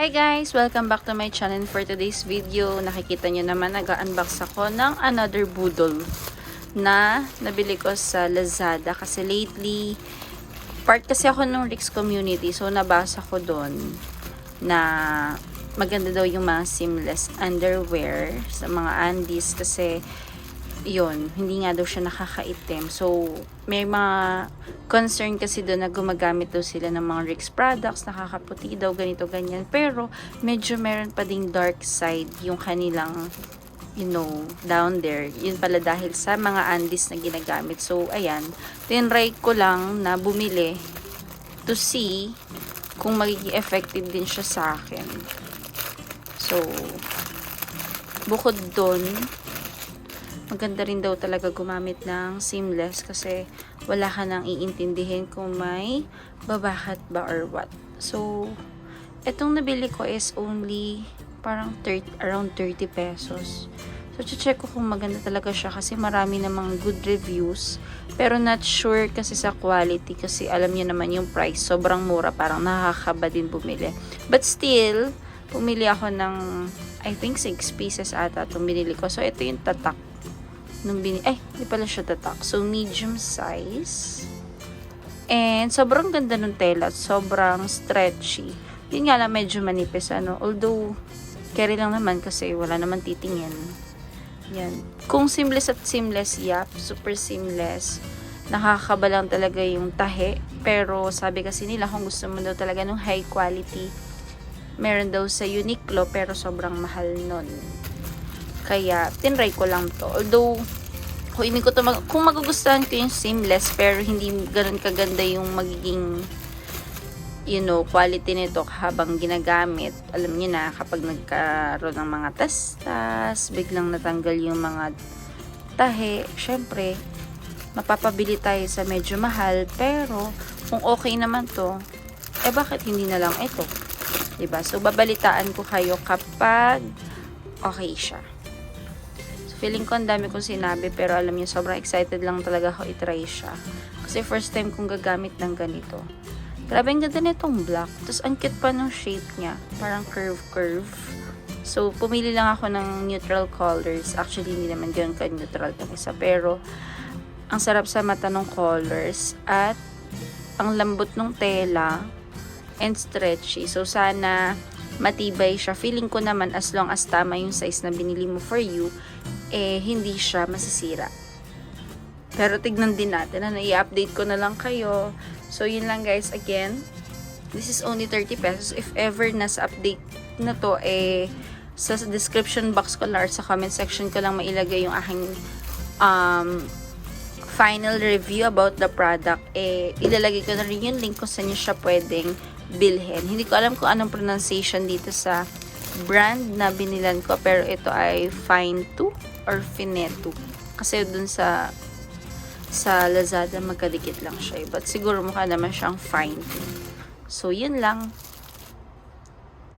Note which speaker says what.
Speaker 1: Hi guys! Welcome back to my channel. For today's video, nakikita nyo naman nag-unbox ako ng another budol na nabili ko sa Lazada. Kasi lately, part kasi ako ng Rix community. So, nabasa ko doon na maganda daw yung mga seamless underwear sa mga undies. Kasi, yun, hindi nga daw siya nakakaitim. So, may mga concern kasi doon na gumagamit daw sila ng mga Rix products, nakakaputi daw, ganito, ganyan. Pero, medyo meron pa ding dark side yung kanilang, down there. Yun pala dahil sa mga undies na ginagamit. So, ayan, tinry ko lang na bumili to see kung magiging effective din siya sa akin. So, bukod doon, maganda rin daw talaga gumamit ng seamless kasi wala ka nang iintindihin kung may babakat ba or what. So, etong nabili ko is only parang around 30 pesos. So, check ko kung maganda talaga siya kasi marami namang good reviews. Pero not sure kasi sa quality kasi alam niyo naman yung price. Sobrang mura, parang nakakaba din bumili. But still, pumili ako ng I think 6 pieces ata itong binili ko. So, ito yung tatak. Hindi pala siya tatak. So, medium size. And, sobrang ganda ng tela. Sobrang stretchy. Yun nga lang, medyo manipis, Although, carry lang naman kasi wala naman titingin. Yan. Kung seamless at seamless, super seamless. Nakakaba lang talaga yung tahe. Pero, sabi kasi nila, kung gusto mo daw talaga ng high quality, meron daw sa Uniqlo, pero sobrang mahal nun. Kaya, tinry ko lang to. Although, kung magugustuhan ko yung seamless, pero hindi ganun kaganda yung magiging, quality nito habang ginagamit. Alam niyo na, kapag nagkaroon ng mga tastas, biglang natanggal yung mga tahe, syempre, mapapabili tayo sa medyo mahal. Pero, kung okay naman to, bakit hindi na lang ito? Diba? So, babalitaan ko kayo kapag okay siya. Feeling ko ang dami kong sinabi pero alam niyo sobrang excited lang talaga ako i-try siya. Kasi first time kong gagamit ng ganito. Grabe ang ganda nitong black. Tapos ang cute pa ng shape niya. Parang curve. So pumili lang ako ng neutral colors. Actually hindi naman ganoon ka-neutral ng isa. Pero ang sarap sa mata ng colors. At ang lambot ng tela. And stretchy. So sana matibay siya. Feeling ko naman as long as tama yung size na binili mo for you, hindi siya masisira. Pero tignan din natin, i-update ko na lang kayo. So, yun lang guys. Again, this is only 30 pesos. If ever nasa update na to, sa description box ko lang or sa comment section ko lang mailagay yung aking final review about the product. Ilalagay ko na rin yung link kung saan nyo siya pwedeng bilhin. Hindi ko alam kung anong pronunciation dito sa brand na binilan ko, pero ito ay Fine2 or Fineto. Kasi dun sa Lazada magkadikit lang siya. But siguro mukha naman siyang Fine2. So, yun lang.